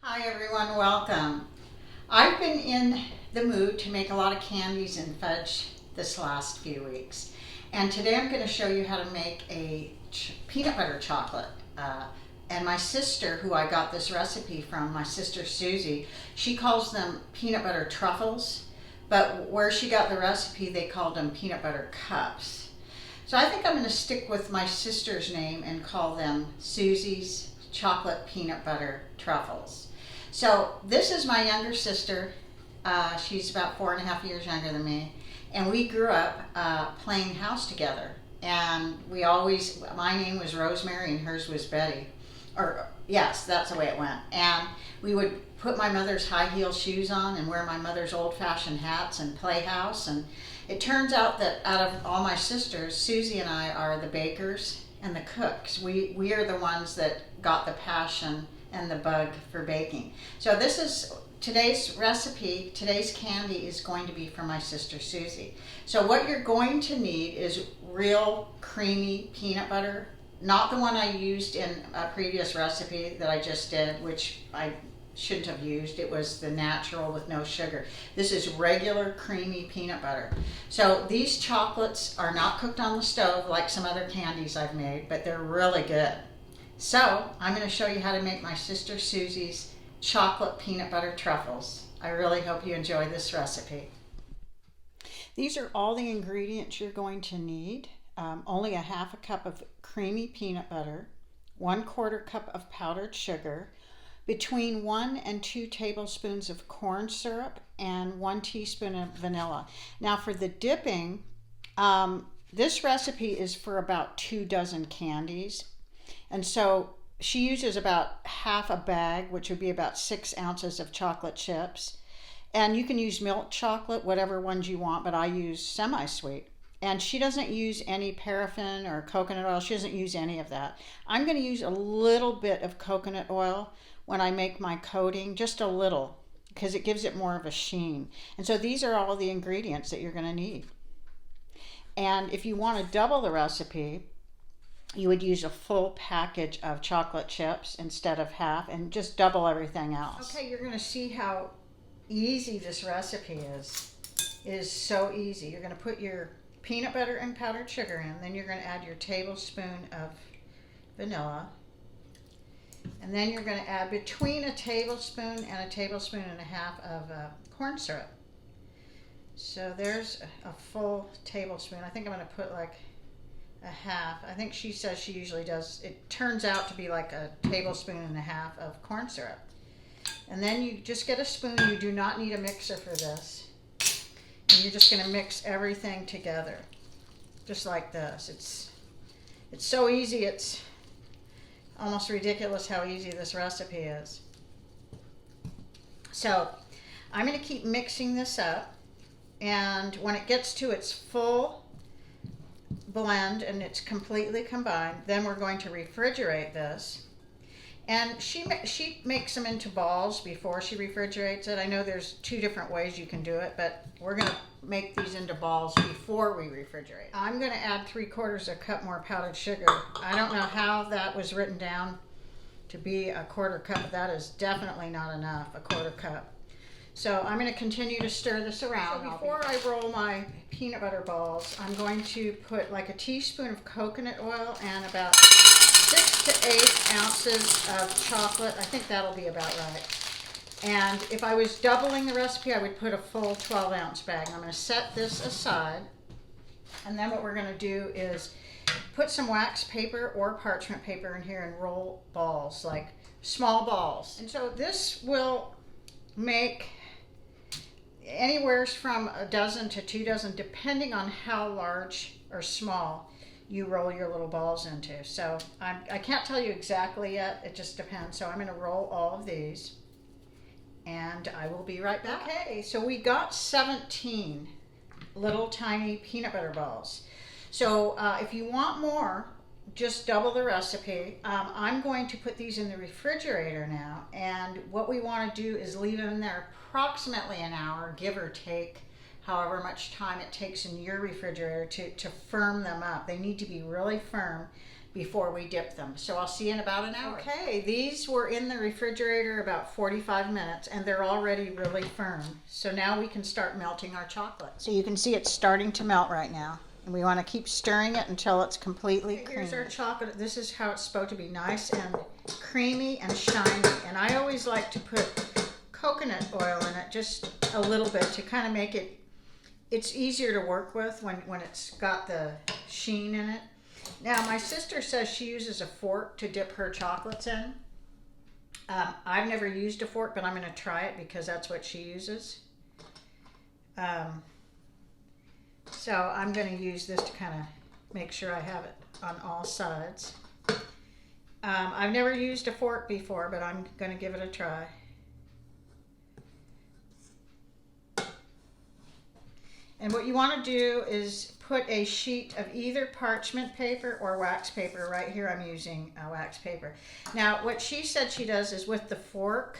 Hi everyone, welcome. I've been in the mood to make a lot of candies and fudge this last few weeks. And today I'm going to show you how to make a peanut butter chocolate. And my sister, who I got this recipe from, my sister Susie, she calls them peanut butter truffles. But where she got the recipe, they called them peanut butter cups. So I think I'm going to stick with my sister's name and call them Susies chocolate peanut butter truffles. So this is my younger sister. She's about 4.5 years younger than me. And we grew up playing house together. And my name was Rosemary and hers was Betty. Or yes, that's the way it went. And we would put my mother's high heel shoes on and wear my mother's old fashioned hats and play house. And it turns out that out of all my sisters, Susie and I are the bakers and the cooks. We are the ones that got the passion and the bug for baking. So this is today's recipe. Today's candy is going to be for my sister Susie. So what you're going to need is real creamy peanut butter, not the one I used in a previous recipe that I just did, which I shouldn't have used. It was the natural with no sugar. This is regular creamy peanut butter. So these chocolates are not cooked on the stove like some other candies I've made, but they're really good. So I'm going to show you how to make my sister Susie's chocolate peanut butter truffles. I really hope you enjoy this recipe. These are all the ingredients you're going to need. Only a 1/2 cup of creamy peanut butter, 1/4 cup of powdered sugar, between 1 and 2 tablespoons of corn syrup, and 1 teaspoon of vanilla. Now for the dipping, this recipe is for about 2 dozen candies. And so she uses about 1/2 bag, which would be about 6 ounces of chocolate chips. And you can use milk chocolate, whatever ones you want, but I use semi-sweet. And she doesn't use any paraffin or coconut oil. She doesn't use any of that. I'm going to use a little bit of coconut oil when I make my coating, just a little, because it gives it more of a sheen. And so these are all the ingredients that you're going to need. And if you want to double the recipe, you would use a full package of chocolate chips instead of half, and just double everything else. Okay, you're going to see how easy this recipe is. It is so easy. You're going to put your peanut butter and powdered sugar in, then you're going to add your tablespoon of vanilla, and then you're going to add between a tablespoon and a tablespoon and a half of corn syrup. So there's a full tablespoon. I think I'm going to put like a half. I think she says she usually does. It turns out to be like a tablespoon and a half of corn syrup. And then you just get a spoon. You do not need a mixer for this. And you're just going to mix everything together, just like this. It's so easy. It's almost ridiculous how easy this recipe is. So I'm going to keep mixing this up, and when it gets to its full blend and it's completely combined, then we're going to refrigerate this. And she makes them into balls before she refrigerates it. I know there's 2 different ways you can do it, but we're going to make these into balls before we refrigerate. I'm going to add 3/4 cup more powdered sugar. I don't know how that was written down to be a 1/4 cup. That is definitely not enough, a 1/4 cup. So I'm going to continue to stir this around. So before I roll my peanut butter balls, I'm going to put like a teaspoon of coconut oil and about 6 to 8 ounces of chocolate. I think that'll be about right. And if I was doubling the recipe, I would put a full 12-ounce bag. I'm going to set this aside. And then what we're going to do is put some wax paper or parchment paper in here and roll balls, like small balls. And so this will make anywhere from a dozen to 2 dozen, depending on how large or small you roll your little balls into. So I can't tell you exactly yet. It just depends. So I'm going to roll all of these, and I will be right back. Okay, so we got 17 little tiny peanut butter balls. So if you want more, just double the recipe. I'm going to put these in the refrigerator now, and what we want to do is leave them in there approximately an hour, give or take, however much time it takes in your refrigerator to firm them up. They need to be really firm before we dip them. So I'll see you in about an hour. Okay, these were in the refrigerator about 45 minutes and they're already really firm. So now we can start melting our chocolate. So you can see it's starting to melt right now. And we want to keep stirring it until it's completely creamy. Here's our chocolate. This is how it's supposed to be, nice and creamy and shiny. And I always like to put coconut oil in it, just a little bit, to kind of make it's easier to work with when it's got the sheen in it. Now, my sister says she uses a fork to dip her chocolates in. I've never used a fork, but I'm going to try it because that's what she uses. So I'm going to use this to kind of make sure I have it on all sides. I've never used a fork before, but I'm going to give it a try. And what you want to do is put a sheet of either parchment paper or wax paper. Right here I'm using wax paper. Now what she said she does is with the fork,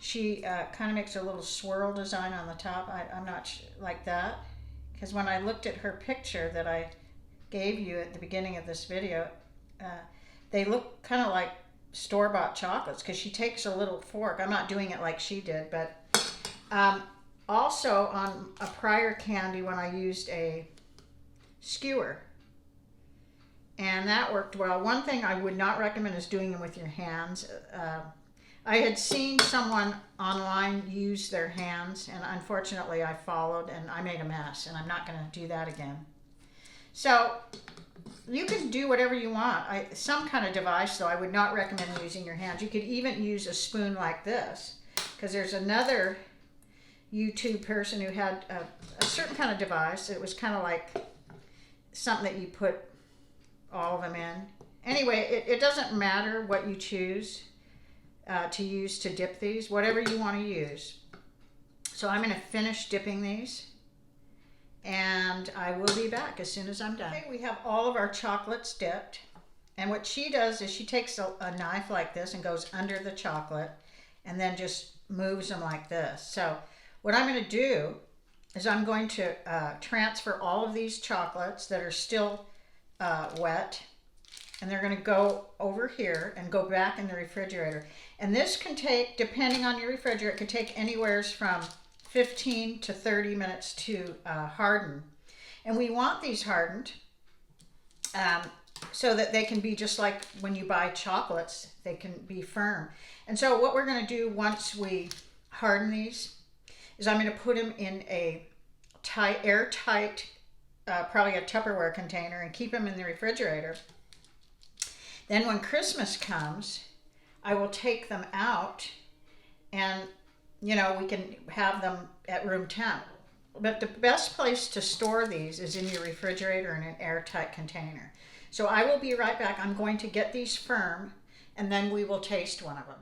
she kind of makes a little swirl design on the top. I'm not like that, because when I looked at her picture that I gave you at the beginning of this video, they look kind of like store-bought chocolates because she takes a little fork. I'm not doing it like she did, but also on a prior candy when I used a skewer, and that worked well. One thing I would not recommend is doing them with your hands. I had seen someone online use their hands, and unfortunately I followed and I made a mess, and I'm not going to do that again. So you can do whatever you want. Some kind of device, though, I would not recommend using your hands. You could even use a spoon like this, because there's another YouTube person who had a certain kind of device. It was kind of like something that you put all of them in. Anyway, it doesn't matter what you choose to use to dip these, whatever you want to use. So I'm going to finish dipping these, and I will be back as soon as I'm done. Okay, we have all of our chocolates dipped, and what she does is she takes a knife like this and goes under the chocolate and then just moves them like this. So what I'm going to do is I'm going to transfer all of these chocolates that are still wet, and they're going to go over here and go back in the refrigerator. And this can take, depending on your refrigerator, it can take anywhere from 15 to 30 minutes to harden. And we want these hardened so that they can be just like when you buy chocolates, they can be firm. And so what we're going to do once we harden these is I'm going to put them in a airtight, probably a Tupperware container, and keep them in the refrigerator. Then when Christmas comes, I will take them out, and we can have them at room temp. But the best place to store these is in your refrigerator in an airtight container. So I will be right back. I'm going to get these firm, and then we will taste one of them.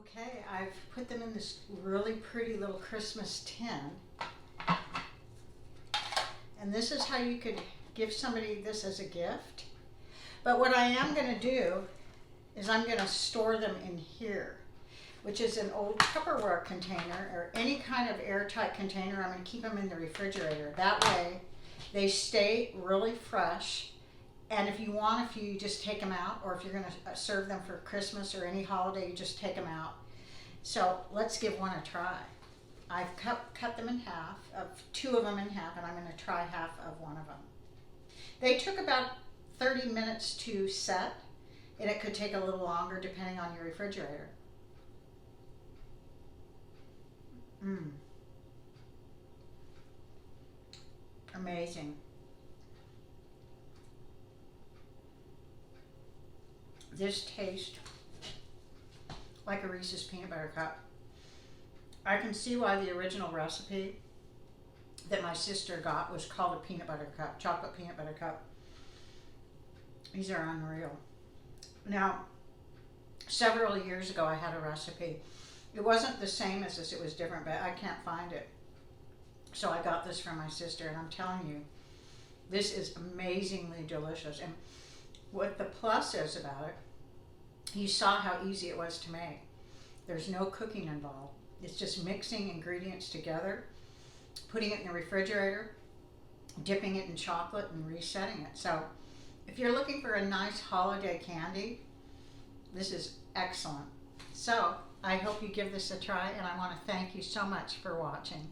Okay, I've put them in this really pretty little Christmas tin. And this is how you could give somebody this as a gift. But what I am going to do is I'm going to store them in here, which is an old Tupperware container or any kind of airtight container. I'm going to keep them in the refrigerator. That way they stay really fresh. And if you want a few, you just take them out, or if you're going to serve them for Christmas or any holiday, you just take them out. So let's give one a try. I've cut them in half, two of them in half, and I'm going to try half of one of them. They took about 30 minutes to set, and it could take a little longer depending on your refrigerator. Amazing. This tastes like a Reese's peanut butter cup. I can see why the original recipe that my sister got was called a peanut butter cup, chocolate peanut butter cup. These are unreal. Now, several years ago I had a recipe. It wasn't the same as this, it was different, but I can't find it. So I got this from my sister, and I'm telling you, this is amazingly delicious. And what the plus is about it, you saw how easy it was to make. There's no cooking involved. It's just mixing ingredients together, putting it in the refrigerator, dipping it in chocolate and resetting it. So if you're looking for a nice holiday candy, this is excellent. So I hope you give this a try, and I want to thank you so much for watching.